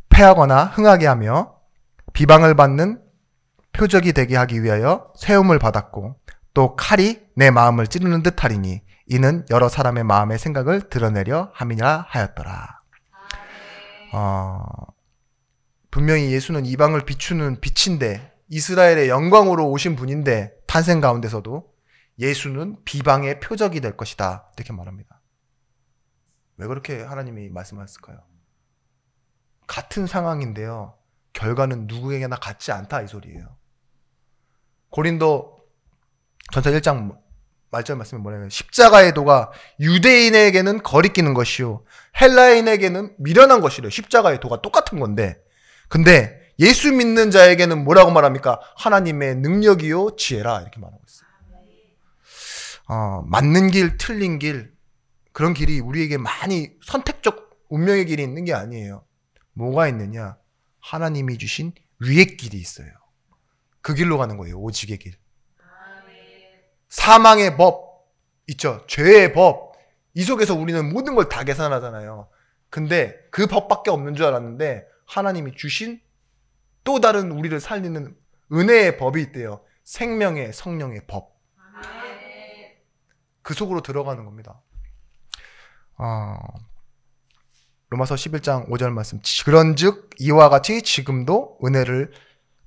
패하거나 흥하게 하며 비방을 받는 표적이 되게 하기 위하여 세움을 받았고 또 칼이 내 마음을 찌르는 듯 하리니 이는 여러 사람의 마음의 생각을 드러내려 함이라 하였더라. 분명히 예수는 이방을 비추는 빛인데 이스라엘의 영광으로 오신 분인데 탄생 가운데서도 예수는 비방의 표적이 될 것이다 이렇게 말합니다. 왜 그렇게 하나님이 말씀하셨을까요? 같은 상황인데요, 결과는 누구에게나 같지 않다 이 소리예요. 고린도 전서 1장 말절 말씀이 뭐냐면 십자가의 도가 유대인에게는 거리끼는 것이요 헬라인에게는 미련한 것이래요. 십자가의 도가 똑같은 건데, 근데 예수 믿는 자에게는 뭐라고 말합니까? 하나님의 능력이요 지혜라 이렇게 말하고 있어요. 맞는 길, 틀린 길, 그런 길이 우리에게 많이 선택적 운명의 길이 있는 게 아니에요. 뭐가 있느냐? 하나님이 주신 위의 길이 있어요. 그 길로 가는 거예요. 오직의 길. 사망의 법 있죠. 죄의 법. 이 속에서 우리는 모든 걸 다 계산하잖아요. 근데 그 법밖에 없는 줄 알았는데 하나님이 주신 또 다른 우리를 살리는 은혜의 법이 있대요. 생명의 성령의 법. 그 속으로 들어가는 겁니다. 로마서 11장 5절 말씀. 그런즉 이와 같이 지금도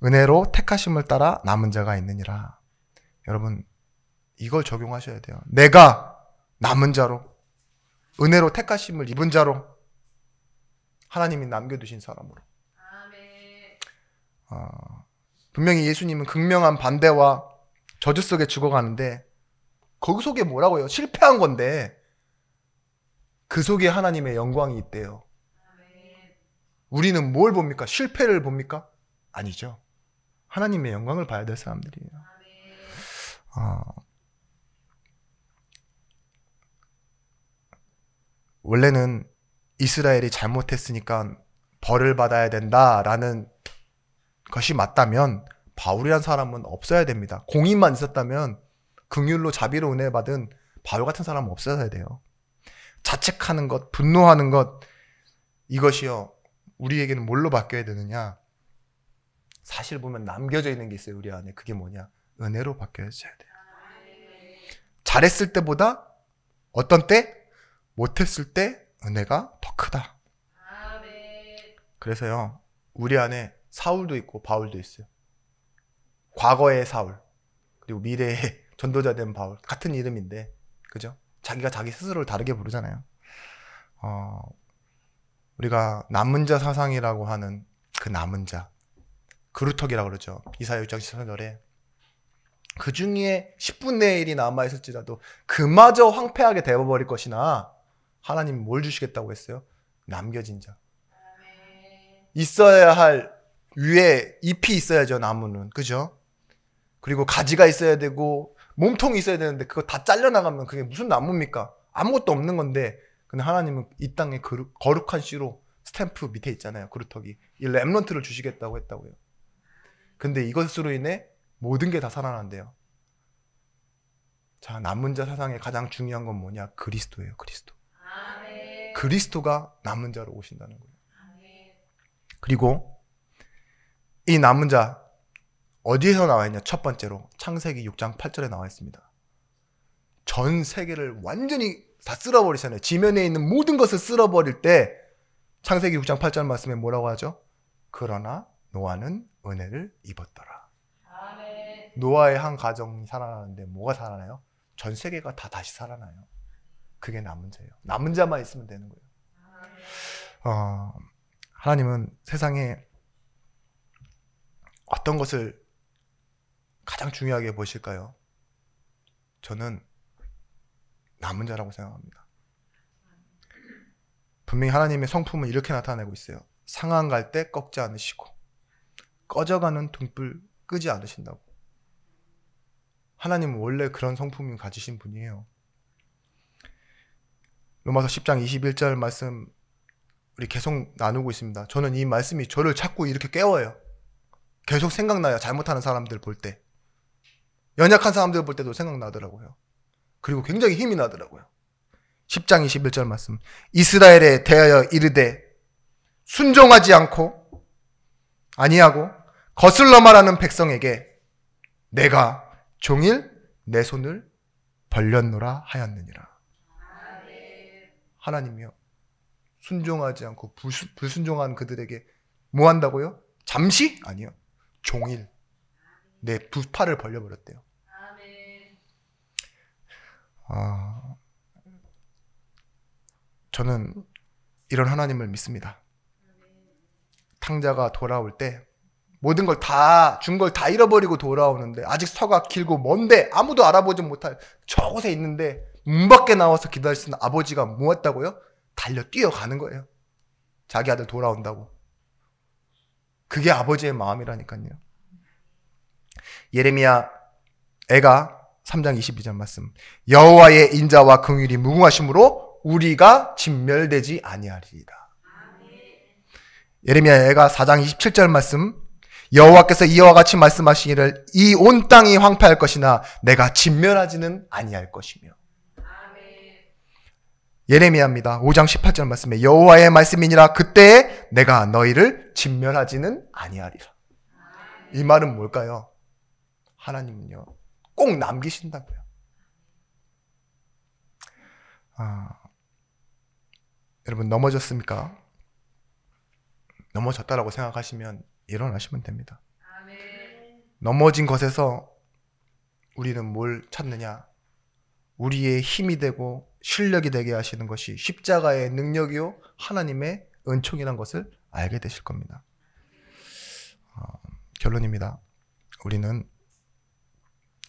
은혜로 택하심을 따라 남은 자가 있느니라. 여러분, 이걸 적용하셔야 돼요. 내가 남은 자로, 은혜로 택하심을 입은 자로, 하나님이 남겨두신 사람으로. 아멘. 분명히 예수님은 극명한 반대와 저주 속에 죽어가는데 거기 속에 뭐라고요? 실패한 건데 그 속에 하나님의 영광이 있대요. 아멘. 우리는 뭘 봅니까? 실패를 봅니까? 아니죠. 하나님의 영광을 봐야 될 사람들이에요. 아멘. 원래는 이스라엘이 잘못했으니까 벌을 받아야 된다라는 것이 맞다면 바울이란 사람은 없어야 됩니다. 공의만 있었다면 긍휼로 자비로 은혜 받은 바울 같은 사람은 없어야 돼요. 자책하는 것, 분노하는 것, 이것이요, 우리에게는 뭘로 바뀌어야 되느냐? 사실 보면 남겨져 있는 게 있어요, 우리 안에. 그게 뭐냐? 은혜로 바뀌어야 돼요. 잘했을 때보다 어떤 때? 못했을 때 은혜가 더 크다. 아멘. 그래서요, 우리 안에 사울도 있고 바울도 있어요. 과거의 사울, 그리고 미래의 전도자 된 바울. 같은 이름인데, 그죠? 자기가 자기 스스로를 다르게 부르잖아요. 우리가 남은 자 사상이라고 하는 그 남은 자, 그루터기라고 그러죠. 이사야 6장 14절에 그 중에 10분의 1이 남아있을지라도 그마저 황폐하게 되어버릴 것이나 하나님은 뭘 주시겠다고 했어요? 남겨진 자. 아멘. 있어야 할 위에 잎이 있어야죠, 나무는. 그죠? 그리고 가지가 있어야 되고 몸통이 있어야 되는데 그거 다 잘려나가면 그게 무슨 나무입니까? 아무것도 없는 건데, 근데 하나님은 이 땅에 거룩한 씨로 스탬프 밑에 있잖아요, 그루터기. 이 렘넌트를 주시겠다고 했다고요. 근데 이것으로 인해 모든 게 다 살아난대요. 자, 남은 자 사상의 가장 중요한 건 뭐냐? 그리스도예요, 그리스도. 아멘. 그리스도가 남은 자로 오신다는 거예요. 아멘. 그리고 이 남은 자 어디에서 나와 있냐? 첫 번째로 창세기 6장 8절에 나와 있습니다. 전 세계를 완전히 다 쓸어버리잖아요. 지면에 있는 모든 것을 쓸어버릴 때 창세기 6장 8절 말씀에 뭐라고 하죠? 그러나 노아는 은혜를 입었더라. 아멘. 노아의 한 가정이 살아나는데 뭐가 살아나요? 전 세계가 다 다시 살아나요. 그게 남은 자예요. 남은 자만 있으면 되는 거예요. 하나님은 세상에 어떤 것을 가장 중요하게 보실까요? 저는 남은 자라고 생각합니다. 분명히 하나님의 성품은 이렇게 나타내고 있어요. 상한 갈 때 꺾지 않으시고 꺼져가는 등불 끄지 않으신다고. 하나님은 원래 그런 성품을 가지신 분이에요. 로마서 10장 21절 말씀 우리 계속 나누고 있습니다. 저는 이 말씀이 저를 자꾸 이렇게 깨워요. 계속 생각나요. 잘못하는 사람들 볼 때. 연약한 사람들 볼 때도 생각나더라고요. 그리고 굉장히 힘이 나더라고요. 10장 21절 말씀. 이스라엘에 대하여 이르되 순종하지 않고 아니하고 거슬러 말하는 백성에게 내가 종일 내 손을 벌렸노라 하였느니라. 아멘. 하나님이요, 순종하지 않고 불순종한 그들에게 뭐 한다고요? 잠시? 아니요. 종일 내 두 팔을 벌려버렸대요. 아멘. 저는 이런 하나님을 믿습니다. 탕자가 돌아올 때 모든 걸 다 준 걸 다 잃어버리고 돌아오는데 아직 서가 길고 먼데 아무도 알아보지 못할 저곳에 있는데 문 밖에 나와서 기다리시는 아버지가 뭐 했다고요? 달려 뛰어가는 거예요. 자기 아들 돌아온다고. 그게 아버지의 마음이라니까요. 예레미야 애가 3장 22절 말씀. 여호와의 인자와 긍휼이 무궁하심으로 우리가 진멸되지 아니하리이다. 예레미야 애가 4장 27절 말씀. 여호와께서 이와 같이 말씀하시기를 이 온 땅이 황폐할 것이나 내가 진멸하지는 아니할 것이며. 아멘. 예레미야입니다. 5장 18절 말씀에 여호와의 말씀이니라 그때에 내가 너희를 진멸하지는 아니하리라. 이 말은 뭘까요? 하나님은요 꼭 남기신다고요. 여러분 넘어졌습니까? 넘어졌다라고 생각하시면 일어나시면 됩니다. 아멘. 넘어진 것에서 우리는 뭘 찾느냐? 우리의 힘이 되고 실력이 되게 하시는 것이 십자가의 능력이요 하나님의 은총이란 것을 알게 되실 겁니다. 결론입니다. 우리는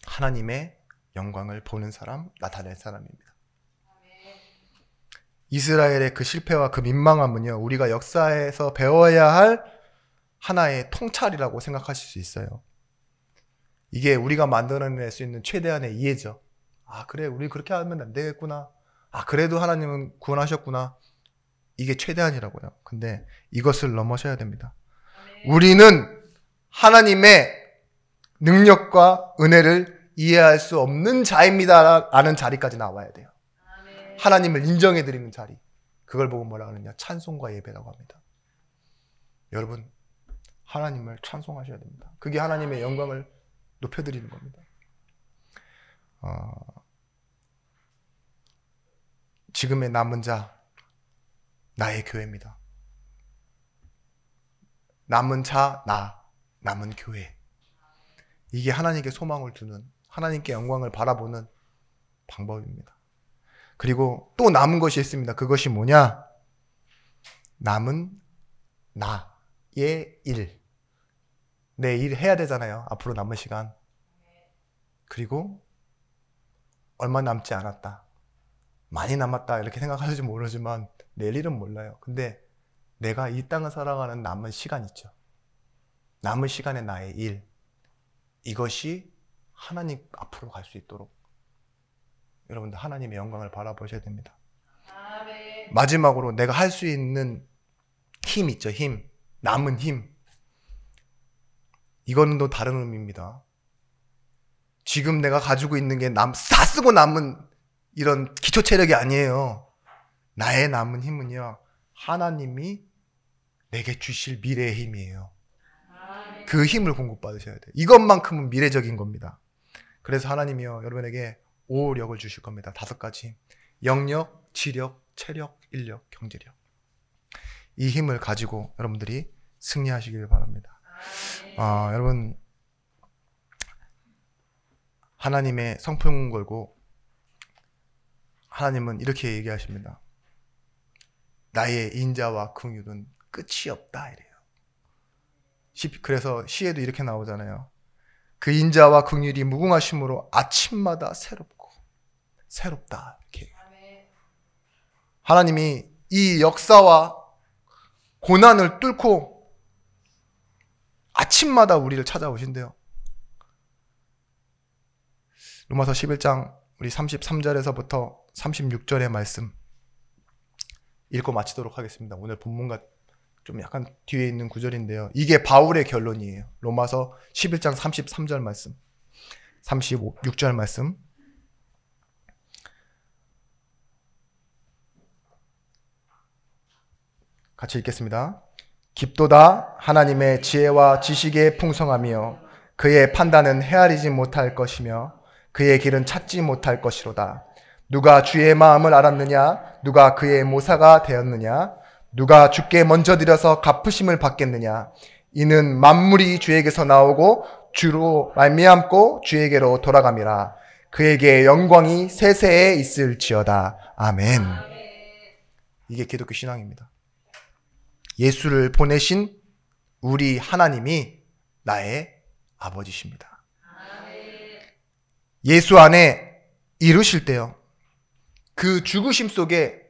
하나님의 영광을 보는 사람, 나타낼 사람입니다. 이스라엘의 그 실패와 그 민망함은요, 우리가 역사에서 배워야 할 하나의 통찰이라고 생각하실 수 있어요. 이게 우리가 만들어낼 수 있는 최대한의 이해죠. 아, 그래, 우리 그렇게 하면 안 되겠구나. 아, 그래도 하나님은 구원하셨구나. 이게 최대한이라고요. 근데 이것을 넘어서야 됩니다. 우리는 하나님의 능력과 은혜를 이해할 수 없는 자입니다라는 자리까지 나와야 돼요. 하나님을 인정해드리는 자리. 그걸 보고 뭐라 하느냐? 찬송과 예배라고 합니다. 여러분, 하나님을 찬송하셔야 됩니다. 그게 하나님의 영광을 높여드리는 겁니다. 지금의 남은 자, 나의 교회입니다. 남은 자, 남은 교회. 이게 하나님께 소망을 두는, 하나님께 영광을 바라보는 방법입니다. 그리고 또 남은 것이 있습니다. 그것이 뭐냐? 남은 나의 일. 내 일 해야 되잖아요. 앞으로 남은 시간. 그리고 얼마 남지 않았다. 많이 남았다. 이렇게 생각하실지 모르지만 내일은 몰라요. 근데 내가 이 땅을 살아가는 남은 시간 있죠. 남은 시간에 나의 일. 이것이 하나님 앞으로 갈 수 있도록 여러분들 하나님의 영광을 바라보셔야 됩니다. 아멘. 마지막으로 내가 할 수 있는 힘 있죠. 힘. 남은 힘. 이거는 또 다른 의미입니다. 지금 내가 가지고 있는 게 다 쓰고 남은 이런 기초 체력이 아니에요. 나의 남은 힘은요, 하나님이 내게 주실 미래의 힘이에요. 아멘. 그 힘을 공급받으셔야 돼요. 이것만큼은 미래적인 겁니다. 그래서 하나님이요, 여러분에게 5력을 주실 겁니다. 5가지. 영력, 지력, 체력, 인력, 경제력. 이 힘을 가지고 여러분들이 승리하시길 바랍니다. 여러분, 하나님의 성품 걸고 하나님은 이렇게 얘기하십니다. 나의 인자와 긍휼은 끝이 없다 이래요. 그래서 시에도 이렇게 나오잖아요. 그 인자와 긍휼이 무궁하심으로 아침마다 새롭다 이렇게. 하나님이 이 역사와 고난을 뚫고 아침마다 우리를 찾아오신대요. 로마서 11장 우리 33절에서부터 36절의 말씀 읽고 마치도록 하겠습니다. 오늘 본문과 좀 약간 뒤에 있는 구절인데요. 이게 바울의 결론이에요. 로마서 11장 33절 말씀, 36절 말씀. 같이 읽겠습니다. 깊도다 하나님의 지혜와 지식의 풍성함이요 그의 판단은 헤아리지 못할 것이며 그의 길은 찾지 못할 것이로다. 누가 주의 마음을 알았느냐? 누가 그의 모사가 되었느냐? 누가 주께 먼저 드려서 갚으심을 받겠느냐? 이는 만물이 주에게서 나오고 주로 말미암고 주에게로 돌아감이라. 그에게 영광이 세세에 있을지어다. 아멘. 이게 기독교 신앙입니다. 예수를 보내신 우리 하나님이 나의 아버지십니다. 예수 안에 이루실 때요, 그 죽으심 속에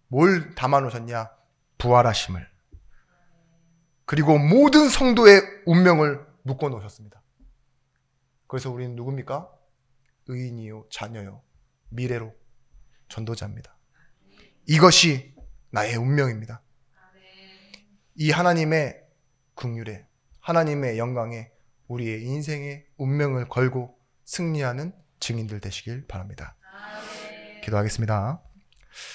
뭘 담아 놓으셨냐? 부활하심을. 그리고 모든 성도의 운명을 묶어 놓으셨습니다. 그래서 우리는 누굽니까? 의인이요, 자녀요, 미래로 전도자입니다. 이것이 나의 운명입니다. 이 하나님의 긍휼에, 하나님의 영광에 우리의 인생의 운명을 걸고 승리하는 증인들 되시길 바랍니다. 기도하겠습니다.